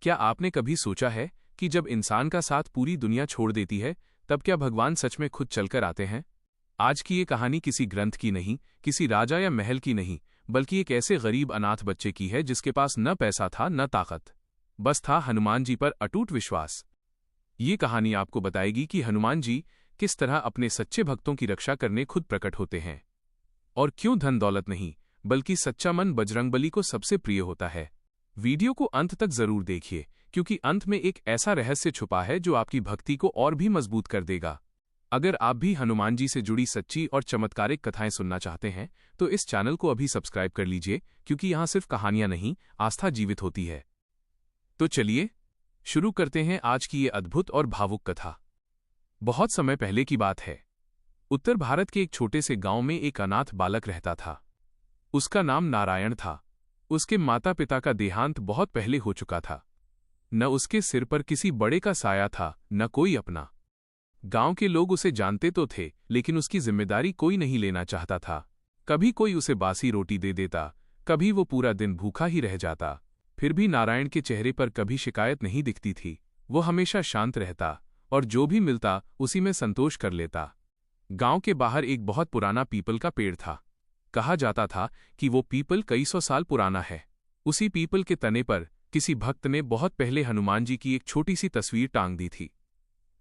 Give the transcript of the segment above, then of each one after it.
क्या आपने कभी सोचा है कि जब इंसान का साथ पूरी दुनिया छोड़ देती है, तब क्या भगवान सच में खुद चलकर आते हैं? आज की ये कहानी किसी ग्रंथ की नहीं, किसी राजा या महल की नहीं, बल्कि एक ऐसे गरीब अनाथ बच्चे की है जिसके पास न पैसा था न ताकत, बस था हनुमान जी पर अटूट विश्वास। ये कहानी आपको बताएगी कि हनुमान जी किस तरह अपने सच्चे भक्तों की रक्षा करने खुद प्रकट होते हैं, और क्यों धन दौलत नहीं बल्कि सच्चा मन बजरंगबली को सबसे प्रिय होता है। वीडियो को अंत तक जरूर देखिए, क्योंकि अंत में एक ऐसा रहस्य छुपा है जो आपकी भक्ति को और भी मजबूत कर देगा। अगर आप भी हनुमान जी से जुड़ी सच्ची और चमत्कारिक कथाएं सुनना चाहते हैं तो इस चैनल को अभी सब्सक्राइब कर लीजिए, क्योंकि यहां सिर्फ कहानियां नहीं, आस्था जीवित होती है। तो चलिए शुरू करते हैं आज की ये अद्भुत और भावुक कथा। बहुत समय पहले की बात है। उत्तर भारत के एक छोटे से गांव में एक अनाथ बालक रहता था। उसका नाम नारायण था। उसके माता पिता का देहांत बहुत पहले हो चुका था। न उसके सिर पर किसी बड़े का साया था, न कोई अपना। गांव के लोग उसे जानते तो थे, लेकिन उसकी जिम्मेदारी कोई नहीं लेना चाहता था। कभी कोई उसे बासी रोटी दे देता, कभी वो पूरा दिन भूखा ही रह जाता। फिर भी नारायण के चेहरे पर कभी शिकायत नहीं दिखती थी। वो हमेशा शांत रहता और जो भी मिलता उसी में संतोष कर लेता। गांव के बाहर एक बहुत पुराना पीपल का पेड़ था। कहा जाता था कि वो पीपल कई सौ साल पुराना है। उसी पीपल के तने पर किसी भक्त ने बहुत पहले हनुमान जी की एक छोटी सी तस्वीर टांग दी थी।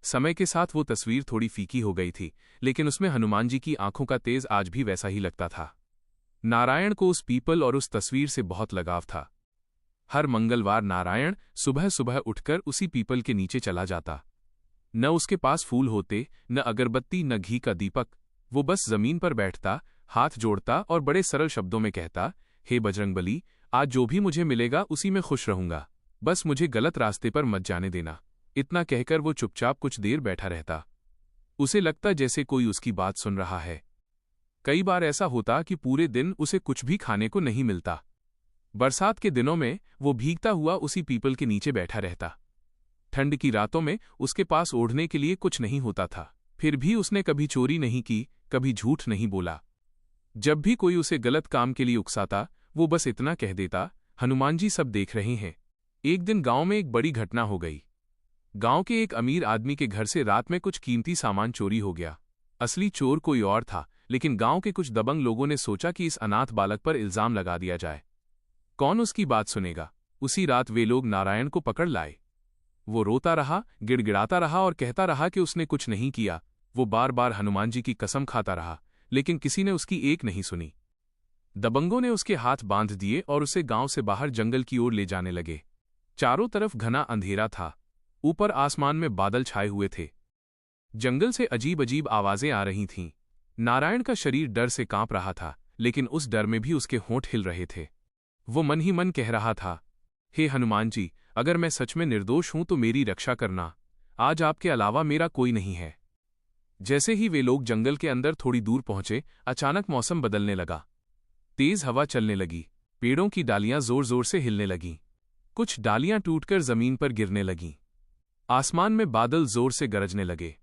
समय के साथ वो तस्वीर थोड़ी फीकी हो गई थी, लेकिन उसमें हनुमान जी की आंखों का तेज आज भी वैसा ही लगता था। नारायण को उस पीपल और उस तस्वीर से बहुत लगाव था। हर मंगलवार नारायण सुबह सुबह उठकर उसी पीपल के नीचे चला जाता। न उसके पास फूल होते, न अगरबत्ती, न घी का दीपक। वो बस जमीन पर बैठता, हाथ जोड़ता और बड़े सरल शब्दों में कहता, हे बजरंगबली, आज जो भी मुझे मिलेगा उसी में खुश रहूंगा, बस मुझे गलत रास्ते पर मत जाने देना। इतना कहकर वो चुपचाप कुछ देर बैठा रहता। उसे लगता जैसे कोई उसकी बात सुन रहा है। कई बार ऐसा होता कि पूरे दिन उसे कुछ भी खाने को नहीं मिलता। बरसात के दिनों में वो भीगता हुआ उसी पीपल के नीचे बैठा रहता। ठंड की रातों में उसके पास ओढ़ने के लिए कुछ नहीं होता था। फिर भी उसने कभी चोरी नहीं की, कभी झूठ नहीं बोला। जब भी कोई उसे गलत काम के लिए उकसाता, वो बस इतना कह देता, हनुमान जी सब देख रहे हैं। एक दिन गांव में एक बड़ी घटना हो गई। गांव के एक अमीर आदमी के घर से रात में कुछ कीमती सामान चोरी हो गया। असली चोर कोई और था, लेकिन गांव के कुछ दबंग लोगों ने सोचा कि इस अनाथ बालक पर इल्जाम लगा दिया जाए। कौन उसकी बात सुनेगा? उसी रात वे लोग नारायण को पकड़ लाए। वो रोता रहा, गिड़गिड़ाता रहा और कहता रहा कि उसने कुछ नहीं किया। वो बार बार हनुमान जी की कसम खाता रहा, लेकिन किसी ने उसकी एक नहीं सुनी। दबंगों ने उसके हाथ बांध दिए और उसे गांव से बाहर जंगल की ओर ले जाने लगे। चारों तरफ घना अंधेरा था। ऊपर आसमान में बादल छाए हुए थे। जंगल से अजीब अजीब आवाजें आ रही थीं। नारायण का शरीर डर से कांप रहा था, लेकिन उस डर में भी उसके होंठ हिल रहे थे। वो मन ही मन कह रहा था, हे हनुमान जी, अगर मैं सच में निर्दोष हूं तो मेरी रक्षा करना। आज आपके अलावा मेरा कोई नहीं है। जैसे ही वे लोग जंगल के अंदर थोड़ी दूर पहुंचे, अचानक मौसम बदलने लगा। तेज हवा चलने लगी। पेड़ों की डालियां जोर जोर से हिलने लगीं। कुछ डालियां टूटकर जमीन पर गिरने लगीं। आसमान में बादल जोर से गरजने लगे।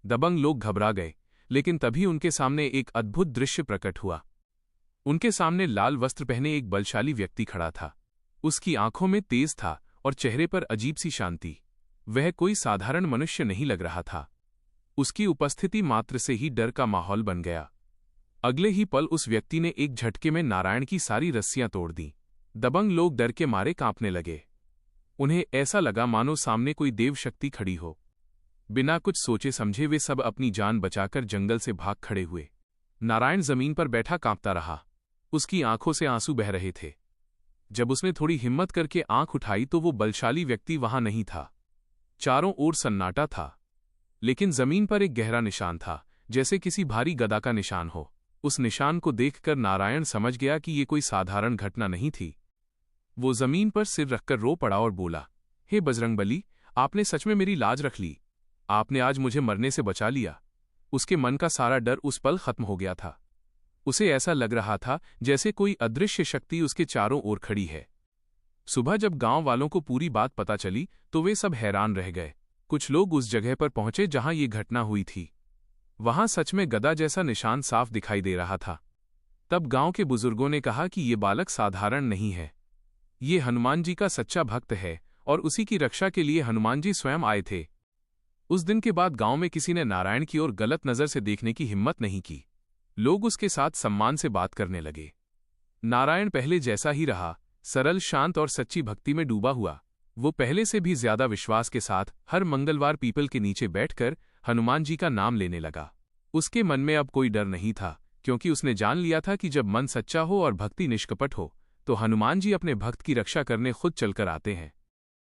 दबंग लोग घबरा गए, लेकिन तभी उनके सामने एक अद्भुत दृश्य प्रकट हुआ। उनके सामने लाल वस्त्र पहने एक बलशाली व्यक्ति खड़ा था। उसकी आंखों में तेज था और चेहरे पर अजीब सी शांति। वह कोई साधारण मनुष्य नहीं लग रहा था। उसकी उपस्थिति मात्र से ही डर का माहौल बन गया। अगले ही पल उस व्यक्ति ने एक झटके में नारायण की सारी रस्सियां तोड़ दी। दबंग लोग डर के मारे कांपने लगे। उन्हें ऐसा लगा मानो सामने कोई देव शक्ति खड़ी हो। बिना कुछ सोचे समझे वे सब अपनी जान बचाकर जंगल से भाग खड़े हुए। नारायण जमीन पर बैठा कांपता रहा। उसकी आंखों से आंसू बह रहे थे। जब उसने थोड़ी हिम्मत करके आंख उठाई तो वो बलशाली व्यक्ति वहां नहीं था। चारों ओर सन्नाटा था, लेकिन जमीन पर एक गहरा निशान था, जैसे किसी भारी गदा का निशान हो। उस निशान को देखकर नारायण समझ गया कि ये कोई साधारण घटना नहीं थी। वो जमीन पर सिर रखकर रो पड़ा और बोला, हे बजरंगबली, आपने सच में मेरी लाज रख ली। आपने आज मुझे मरने से बचा लिया। उसके मन का सारा डर उस पल खत्म हो गया था। उसे ऐसा लग रहा था जैसे कोई अदृश्य शक्ति उसके चारों ओर खड़ी है। सुबह जब गांव वालों को पूरी बात पता चली तो वे सब हैरान रह गए। कुछ लोग उस जगह पर पहुंचे जहां ये घटना हुई थी। वहां सच में गदा जैसा निशान साफ दिखाई दे रहा था। तब गांव के बुजुर्गों ने कहा कि ये बालक साधारण नहीं है। ये हनुमान जी का सच्चा भक्त है और उसी की रक्षा के लिए हनुमान जी स्वयं आए थे। उस दिन के बाद गांव में किसी ने नारायण की ओर गलत नजर से देखने की हिम्मत नहीं की। लोग उसके साथ सम्मान से बात करने लगे। नारायण पहले जैसा ही रहा, सरल, शांत और सच्ची भक्ति में डूबा हुआ। वो पहले से भी ज्यादा विश्वास के साथ हर मंगलवार पीपल के नीचे बैठकर हनुमान जी का नाम लेने लगा। उसके मन में अब कोई डर नहीं था, क्योंकि उसने जान लिया था कि जब मन सच्चा हो और भक्ति निष्कपट हो तो हनुमान जी अपने भक्त की रक्षा करने खुद चलकर आते हैं।